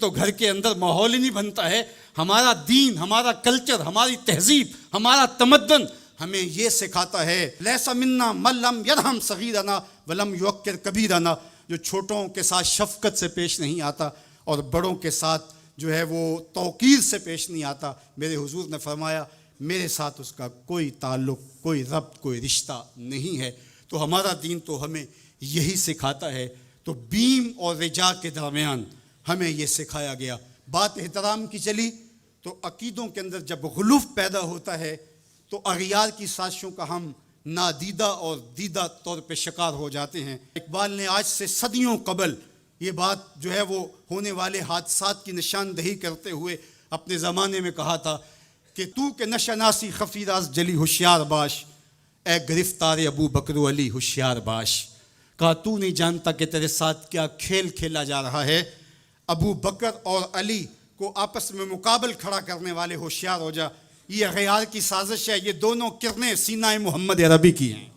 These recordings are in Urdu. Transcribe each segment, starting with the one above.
تو گھر کے اندر ماحول ہی نہیں بنتا ہے۔ ہمارا دین، ہمارا کلچر، ہماری تہذیب، ہمارا تمدن ہمیں یہ سکھاتا ہے لیس منا من لم یرحم صغیرنا ولم یوقر کبیرنا، جو چھوٹوں کے ساتھ شفقت سے پیش نہیں آتا اور بڑوں کے ساتھ جو ہے وہ توقیر سے پیش نہیں آتا، میرے حضور نے فرمایا میرے ساتھ اس کا کوئی تعلق، کوئی ربط، کوئی رشتہ نہیں ہے۔ تو ہمارا دین تو ہمیں یہی سکھاتا ہے۔ تو بیم اور رجا کے درمیان ہمیں یہ سکھایا گیا۔ بات احترام کی چلی تو عقیدوں کے اندر جب غلوف پیدا ہوتا ہے تو اغیار کی سازشوں کا ہم نادیدہ اور دیدہ طور پہ شکار ہو جاتے ہیں۔ اقبال نے آج سے صدیوں قبل یہ بات جو ہے وہ ہونے والے حادثات کی نشاندہی کرتے ہوئے اپنے زمانے میں کہا تھا کہ تو کہ نشناسی خفی راز جلی ہوشیار باش، اے گرفتار ابو بکر و علی ہوشیار باش۔ کہا تو نہیں جانتا کہ تیرے ساتھ کیا کھیل کھیلا جا رہا ہے، ابو بکر اور علی کو آپس میں مقابل کھڑا کرنے والے ہوشیار ہو جا۔ یہ غیار کی سازش ہے، یہ دونوں کرنیں سینہ محمد عربی کی ہیں۔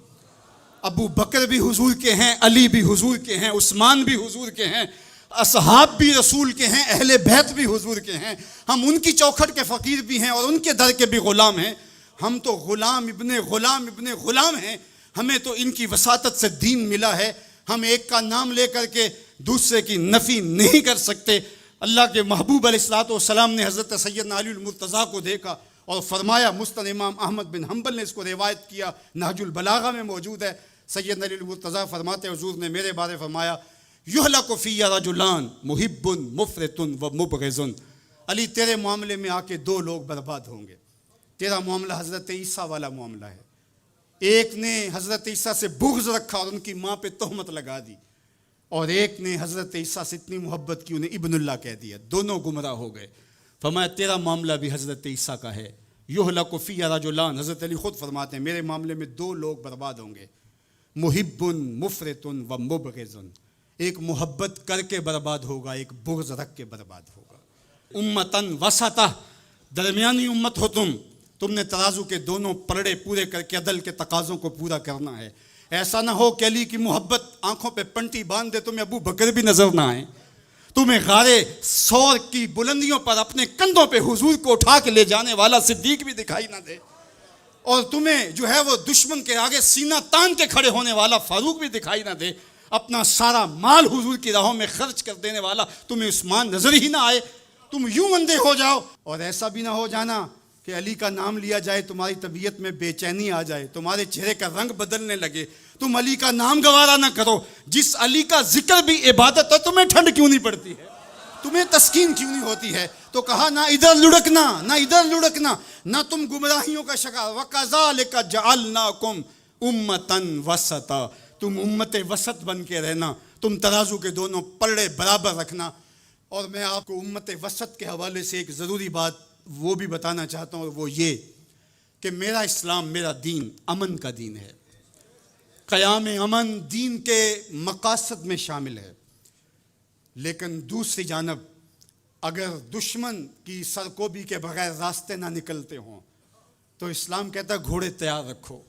ابو بکر بھی حضور کے ہیں، علی بھی حضور کے ہیں، عثمان بھی حضور کے ہیں، اصحاب بھی رسول کے ہیں، اہل بیت بھی حضور کے ہیں۔ ہم ان کی چوکھٹ کے فقیر بھی ہیں اور ان کے در کے بھی غلام ہیں۔ ہم تو غلام ابن غلام ابن غلام ہیں۔ ہمیں تو ان کی وساطت سے دین ملا ہے۔ ہم ایک کا نام لے کر کے دوسرے کی نفی نہیں کر سکتے۔ اللہ کے محبوب علیہ الصلوۃ والسلام نے حضرت سیدنا علی المرتضیٰ کو دیکھا اور فرمایا، مسند امام احمد بن حنبل نے اس کو روایت کیا، نہج البلاغہ میں موجود ہے، سیدنا علی المرتضیٰ فرماتے حضور نے میرے بارے فرمایا، یہلک فی رجلان محب مفرط و مبغض۔ علی تیرے معاملے میں آ کے دو لوگ برباد ہوں گے۔ تیرا معاملہ حضرت عیسیٰ والا معاملہ ہے۔ ایک نے حضرت عیسیٰ سے بغض رکھا اور ان کی ماں پہ تہمت لگا دی، اور ایک نے حضرت عیسیٰ سے اتنی محبت کی انہیں ابن اللہ کہہ دیا۔ دونوں گمراہ ہو گئے۔ فرمایا تیرا معاملہ بھی حضرت عیسیٰ کا ہے، یہلک فی رجلان۔ حضرت علی خود فرماتے ہیں میرے معاملے میں دو لوگ برباد ہوں گے، محب مفرط و مبغض۔ ایک محبت کر کے برباد ہوگا، ایک بغض رکھ کے برباد ہوگا۔ امتن وسطہ، درمیانی امت ہو تم نے ترازو کے دونوں پلڑے پورے کر کے عدل کے تقاضوں کو پورا کرنا ہے۔ ایسا نہ ہو کہ علی کی محبت آنکھوں پہ پنٹی باندھ دے، تمہیں ابو بکر بھی نظر نہ آئے، تمہیں غارِ ثور کی بلندیوں پر اپنے کندھوں پہ حضور کو اٹھا کے لے جانے والا صدیق بھی دکھائی نہ دے، اور تمہیں جو ہے وہ دشمن کے آگے سینہ تان کے کھڑے ہونے والا فاروق بھی دکھائی نہ دے، اپنا سارا مال حضور کی راہوں میں خرچ کر دینے والا تمہیں عثمان نظر ہی نہ آئے، تم یوں اندھے ہو جاؤ۔ اور ایسا بھی نہ ہو جانا کہ علی کا نام لیا جائے تمہاری طبیعت میں بے چینی آ جائے، تمہارے چہرے کا رنگ بدلنے لگے، تم علی کا نام گوارا نہ کرو۔ جس علی کا ذکر بھی عبادت ہے، تمہیں ٹھنڈ کیوں نہیں پڑتی ہے، تمہیں تسکین کیوں نہیں ہوتی ہے؟ تو کہا نہ ادھر لڑکنا، نہ ادھر لڑکنا، نہ تم گمراہیوں کا شکار۔ وَكَذَلِكَ جَعَلْنَاكُمْ أُمَّةً وَسَطًا، تم امت وسط بن کے رہنا، تم ترازو کے دونوں پلڑے برابر رکھنا۔ اور میں آپ کو امت وسط کے حوالے سے ایک ضروری بات وہ بھی بتانا چاہتا ہوں، وہ یہ کہ میرا اسلام، میرا دین امن کا دین ہے۔ قیام امن دین کے مقاصد میں شامل ہے، لیکن دوسری جانب اگر دشمن کی سرکوبی کے بغیر راستے نہ نکلتے ہوں تو اسلام کہتا ہے گھوڑے تیار رکھو۔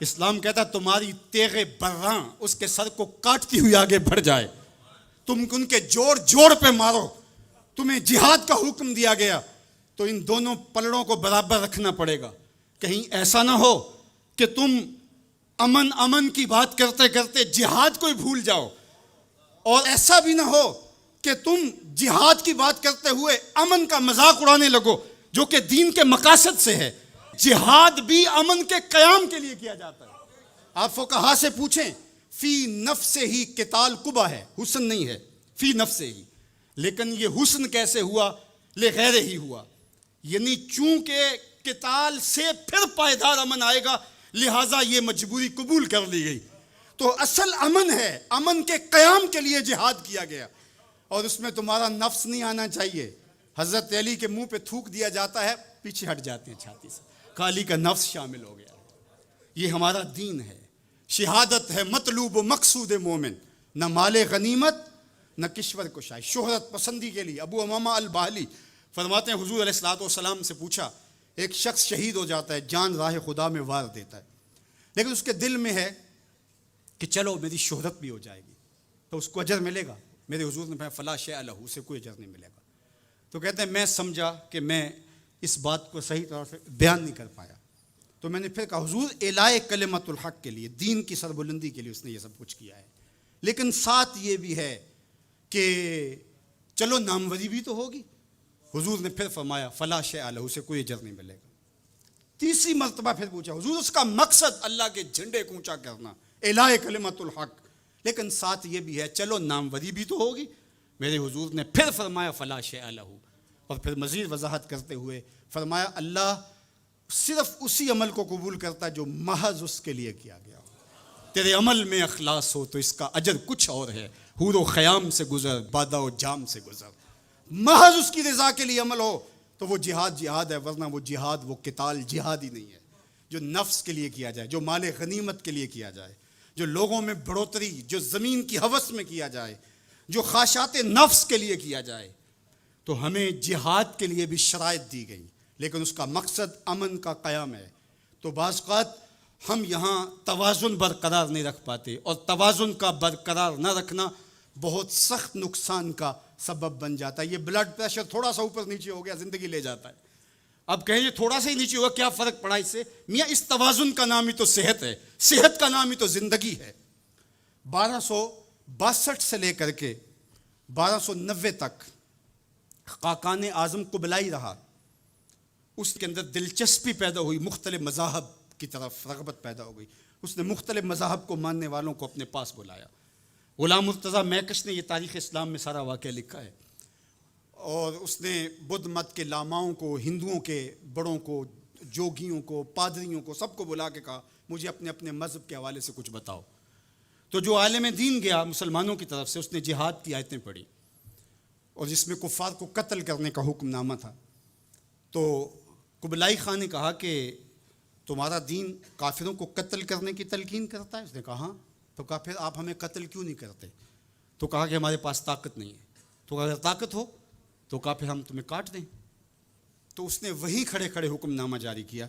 اسلام کہتا ہے تمہاری تیغ براں اس کے سر کو کاٹتی ہوئی آگے بڑھ جائے، تم ان کے جوڑ جوڑ پہ مارو۔ تمہیں جہاد کا حکم دیا گیا تو ان دونوں پلڑوں کو برابر رکھنا پڑے گا۔ کہیں ایسا نہ ہو کہ تم امن کی بات کرتے کرتے جہاد کو ہی بھول جاؤ، اور ایسا بھی نہ ہو کہ تم جہاد کی بات کرتے ہوئے امن کا مذاق اڑانے لگو جو کہ دین کے مقاصد سے ہے۔ جہاد بھی امن کے قیام کے لیے کیا جاتا ہے۔ آپ فقہا سے پوچھیں، فی نفس ہی قتال قبح ہے، حسن نہیں ہے، فی نفس ہی۔ لیکن یہ حسن کیسے ہوا؟ لغیر ہی ہوا، یعنی چونکہ قتال سے پھر پائیدار امن آئے گا، لہٰذا یہ مجبوری قبول کر لی گئی۔ تو اصل امن ہے، امن کے قیام کے لیے جہاد کیا گیا، اور اس میں تمہارا نفس نہیں آنا چاہیے۔ حضرت علی کے منہ پہ تھوک دیا جاتا ہے، پیچھے ہٹ جاتے ہیں چھاتی سے، علی کا نفس شامل ہو گیا۔ یہ ہمارا دین ہے۔ شہادت ہے مطلوب و مقصود مومن، نہ مال غنیمت نہ کشور کشائی، شہرت پسندی کے لیے۔ ابو امامہ الباہلی فرماتے ہیں حضور علیہ الصلوۃ والسلام سے پوچھا، ایک شخص شہید ہو جاتا ہے، جان راہ خدا میں وار دیتا ہے، لیکن اس کے دل میں ہے کہ چلو میری شہرت بھی ہو جائے گی تو اس کو اجر ملے گا؟ میرے حضور نے فرمایا فلا شیء لہ، اسے کوئی اجر نہیں ملے گا. تو کہتے ہیں میں سمجھا کہ میں اس بات کو صحیح طور سے بیان نہیں کر پایا، تو میں نے پھر کہا حضور اعلاء کلمت الحق کے لیے، دین کی سربلندی کے لیے اس نے یہ سب کچھ کیا ہے، لیکن ساتھ یہ بھی ہے کہ چلو ناموری بھی تو ہوگی. حضور نے پھر فرمایا فلا شیء لہ، اسے کوئی اجر نہیں ملے گا. تیسری مرتبہ پھر پوچھا حضور اس کا مقصد اللہ کے جھنڈے کو اونچا کرنا، اعلاء کلمت الحق، لیکن ساتھ یہ بھی ہے چلو ناموری بھی تو ہوگی. میرے حضور نے پھر فرمایا فلا شیء لہ، اور پھر مزید وضاحت کرتے ہوئے فرمایا اللہ صرف اسی عمل کو قبول کرتا ہے جو محض اس کے لیے کیا گیا ہو. تیرے عمل میں اخلاص ہو تو اس کا اجر کچھ اور ہے، حور و خیام سے گزر، بادہ و جام سے گزر. محض اس کی رضا کے لیے عمل ہو تو وہ جہاد ہے، ورنہ وہ جہاد، وہ قتال جہاد ہی نہیں ہے جو نفس کے لیے کیا جائے، جو مال غنیمت کے لیے کیا جائے، جو لوگوں میں بڑھوتری، جو زمین کی ہوس میں کیا جائے، جو خواہشات نفس کے لیے کیا جائے. تو ہمیں جہاد کے لیے بھی شرائط دی گئی، لیکن اس کا مقصد امن کا قیام ہے. تو بعض اوقات ہم یہاں توازن برقرار نہیں رکھ پاتے، اور توازن کا برقرار نہ رکھنا بہت سخت نقصان کا سبب بن جاتا ہے. یہ بلڈ پریشر تھوڑا سا اوپر نیچے ہو گیا زندگی لے جاتا ہے. اب کہیں یہ تھوڑا سا ہی نیچے ہوا، کیا فرق پڑا اس سے؟ میاں اس توازن کا نام ہی تو صحت ہے، صحت کا نام ہی تو زندگی ہے. 1262 سے لے کر کے 1290 تک خاقان اعظم قبلائی رہا. اس کے اندر دلچسپی پیدا ہوئی، مختلف مذاہب کی طرف رغبت پیدا ہو گئی. اس نے مختلف مذاہب کو ماننے والوں کو اپنے پاس بلایا. غلام مرتضیٰ میکش نے یہ تاریخ اسلام میں سارا واقعہ لکھا ہے، اور اس نے بدھ مت کے لاماؤں کو، ہندوؤں کے بڑوں کو، جوگیوں کو، پادریوں کو، سب کو بلا کے کہا مجھے اپنے اپنے مذہب کے حوالے سے کچھ بتاؤ. تو جو عالم دین گیا مسلمانوں کی طرف سے، اس نے جہاد کی آیتیں پڑھی، اور جس میں کفار کو قتل کرنے کا حکم نامہ تھا. تو قبلائی خان نے کہا کہ تمہارا دین کافروں کو قتل کرنے کی تلقین کرتا ہے؟ اس نے کہا ہاں. تو کہا پھر آپ ہمیں قتل کیوں نہیں کرتے؟ تو کہا کہ ہمارے پاس طاقت نہیں ہے. تو کہا اگر طاقت ہو تو کہا پھر ہم تمہیں کاٹ دیں. تو اس نے وہیں کھڑے کھڑے حکم نامہ جاری کیا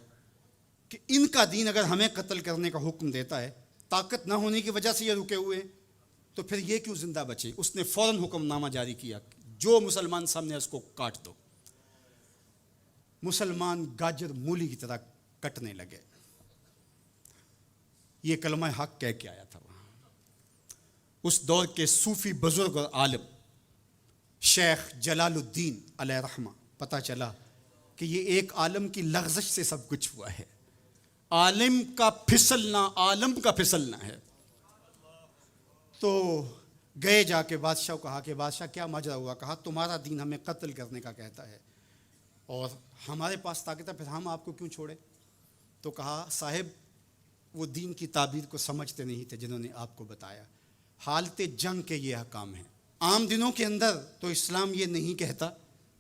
کہ ان کا دین اگر ہمیں قتل کرنے کا حکم دیتا ہے، طاقت نہ ہونے کی وجہ سے یہ رکے ہوئے ہیں، تو پھر یہ کیوں زندہ بچے؟ اس نے فوراً حکم نامہ جاری کیا جو مسلمان سامنے اس کو کاٹ دو. مسلمان گاجر مولی کی طرح کٹنے لگے. یہ کلمہ حق کہہ کے آیا تھا وہاں. اس دور کے صوفی بزرگ اور عالم شیخ جلال الدین علیہ رحمہ، پتہ چلا کہ یہ ایک عالم کی لغزش سے سب کچھ ہوا ہے. عالم کا پھسلنا عالم کا پھسلنا ہے. تو گئے جا کے بادشاہ کو کہا کہ بادشاہ کیا ماجرا ہوا؟ کہا تمہارا دین ہمیں قتل کرنے کا کہتا ہے اور ہمارے پاس طاقت ہے، پھر ہم آپ کو کیوں چھوڑے؟ تو کہا صاحب وہ دین کی تعبیر کو سمجھتے نہیں تھے جنہوں نے آپ کو بتایا. حالت جنگ کے یہ احکام ہیں. عام دنوں کے اندر تو اسلام یہ نہیں کہتا،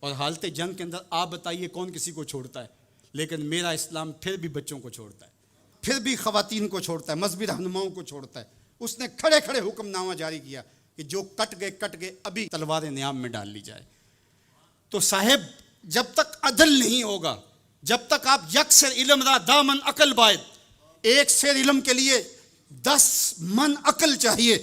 اور حالت جنگ کے اندر آپ بتائیے کون کسی کو چھوڑتا ہے؟ لیکن میرا اسلام پھر بھی بچوں کو چھوڑتا ہے، پھر بھی خواتین کو چھوڑتا ہے، مذہبی رہنماؤں کو چھوڑتا ہے. اس نے کھڑے کھڑے حکم نامہ جاری کیا کہ جو کٹ گئے ابھی تلوار نیام میں ڈال لی جائے. تو صاحب جب تک عدل نہیں ہوگا، جب تک آپ یک سیر علم را دامن عقل باید، ایک سیر علم کے لیے 10 من عقل چاہیے.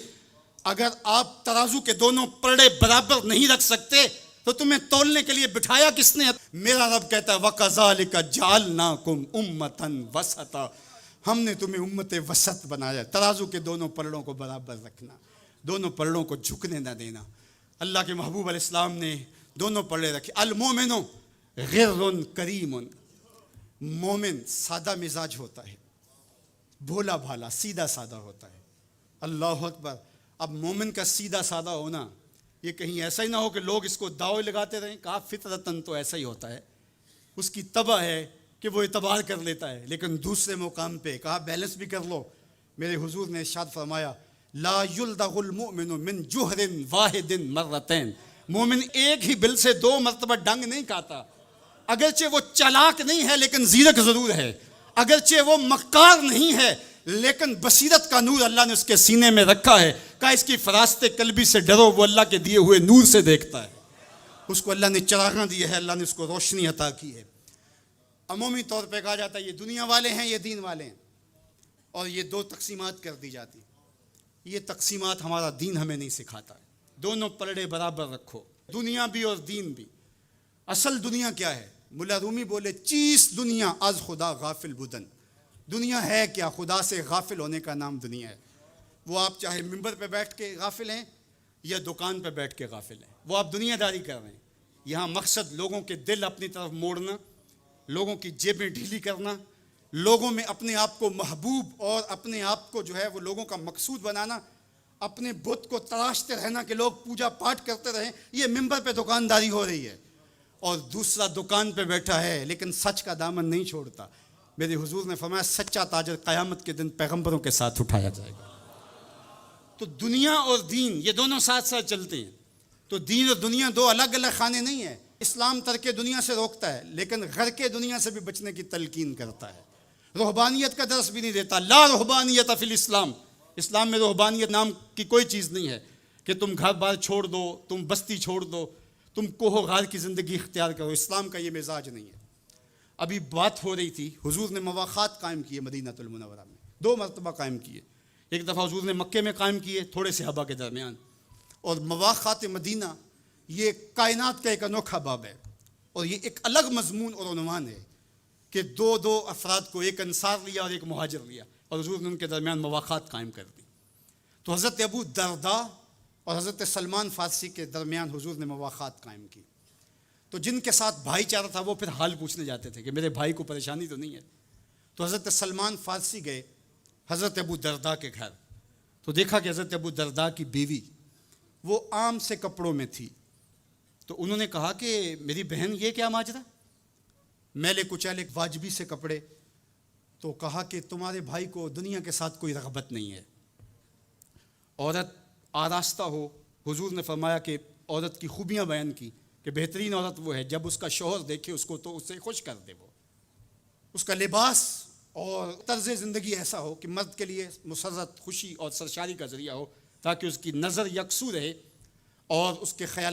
اگر آپ ترازو کے دونوں پلڑے برابر نہیں رکھ سکتے تو تمہیں تولنے کے لیے بٹھایا کس نے؟ میرا رب کہتا ہے وَكَذَلِكَ جَعَلْنَاكُمْ أُمَّةً وَسَطًا، ہم نے تمہیں امت وسط بنایا. ترازو کے دونوں پلڑوں کو برابر رکھنا، دونوں پلڑوں کو جھکنے نہ دینا. اللہ کے محبوب علیہ السلام نے دونوں پلڑے رکھے. المومن غر کریم، مومن سادہ مزاج ہوتا ہے، بھولا بھالا سیدھا سادہ ہوتا ہے. اللہ اکبر. اب مومن کا سیدھا سادہ ہونا یہ کہیں ایسا ہی نہ ہو کہ لوگ اس کو دعوے لگاتے رہیں. کہا فطرتاً تو ایسا ہی ہوتا ہے، اس کی طبع ہے کہ وہ اعتبار کر لیتا ہے. لیکن دوسرے مقام پہ کہا بیلنس بھی کر لو. میرے حضور نے ارشاد فرمایا لا یلدغ المؤمن من جوہر واحد مرتين، مومن ایک ہی بل سے 2 مرتبہ ڈنگ نہیں کھاتا. اگرچہ وہ چالاک نہیں ہے لیکن زیرک ضرور ہے، اگرچہ وہ مکار نہیں ہے لیکن بصیرت کا نور اللہ نے اس کے سینے میں رکھا ہے. کہا اس کی فراست قلبی سے ڈرو، وہ اللہ کے دیے ہوئے نور سے دیکھتا ہے. اس کو اللہ نے چراغاں دی ہے، اللہ نے اس کو روشنی عطا کی ہے. عمومی طور پہ کہا جاتا ہے یہ دنیا والے ہیں، یہ دین والے ہیں، اور یہ 2 تقسیمات کر دی جاتی. یہ تقسیمات ہمارا دین ہمیں نہیں سکھاتا ہے. دونوں پلڑے برابر رکھو، دنیا بھی اور دین بھی۔ اصل دنیا کیا ہے؟ ملا رومی بولے چیز دنیا از خدا غافل بدن، دنیا ہے کیا؟ خدا سے غافل ہونے کا نام دنیا ہے۔ وہ آپ چاہے ممبر پہ بیٹھ کے غافل ہیں یا دکان پہ بیٹھ کے غافل ہیں، وہ آپ دنیا داری کر رہے ہیں۔ یہاں مقصد لوگوں کے دل اپنی طرف موڑنا، لوگوں کی جیبیں ڈھیلی کرنا، لوگوں میں اپنے آپ کو محبوب اور اپنے آپ کو جو ہے وہ لوگوں کا مقصود بنانا، اپنے بت کو تراشتے رہنا کہ لوگ پوجا پاٹ کرتے رہیں، یہ ممبر پہ دکانداری ہو رہی ہے۔ اور دوسرا دکان پہ بیٹھا ہے لیکن سچ کا دامن نہیں چھوڑتا۔ میرے حضور نے فرمایا سچا تاجر قیامت کے دن پیغمبروں کے ساتھ اٹھایا جائے گا۔ تو دنیا اور دین یہ دونوں ساتھ ساتھ چلتے ہیں۔ تو دین اور دنیا دو الگ الگ خانے نہیں ہیں۔ اسلام ترک دنیا سے روکتا ہے لیکن گھر کے دنیا سے بھی بچنے کی تلقین کرتا ہے۔ رہبانیت کا درس بھی نہیں دیتا، لا رہبانیت فی الاسلام، اسلام میں رہبانیت نام کی کوئی چیز نہیں ہے کہ تم گھر بار چھوڑ دو، تم بستی چھوڑ دو، تم کوہ و غار کی زندگی اختیار کرو۔ اسلام کا یہ مزاج نہیں ہے۔ ابھی بات ہو رہی تھی، حضور نے مواخات قائم کیے مدینہ المنورہ میں، 2 مرتبہ قائم کیے۔ ایک دفعہ حضور نے مکے میں قائم کیے تھوڑے سے صحابہ کے درمیان، اور مواخات مدینہ یہ کائنات کا ایک انوکھا باب ہے، اور یہ ایک الگ مضمون اور عنوان ہے کہ دو افراد کو، ایک انصار لیا اور ایک مہاجر لیا، اور حضور نے ان کے درمیان مواخات قائم کر دی۔ تو حضرت ابو درداء اور حضرت سلمان فارسی کے درمیان حضور نے مواخات قائم کی۔ تو جن کے ساتھ بھائی چارہ تھا وہ پھر حال پوچھنے جاتے تھے کہ میرے بھائی کو پریشانی تو نہیں ہے۔ تو حضرت سلمان فارسی گئے حضرت ابو درداء کے گھر، تو دیکھا کہ حضرت ابو درداء کی بیوی وہ عام سے کپڑوں میں تھی۔ تو انہوں نے کہا کہ میری بہن یہ کیا ماجرا، میلے کچیلے واجبی سے کپڑے؟ تو کہا کہ تمہارے بھائی کو دنیا کے ساتھ کوئی رغبت نہیں ہے، عورت آراستہ ہو۔ حضور نے فرمایا کہ عورت کی خوبیاں بیان کی کہ بہترین عورت وہ ہے جب اس کا شوہر دیکھے اس کو تو اس سے خوش کر دے، وہ اس کا لباس اور طرز زندگی ایسا ہو کہ مرد کے لیے مسرت، خوشی اور سرشاری کا ذریعہ ہو، تاکہ اس کی نظر یکسو رہے اور اس کے خیال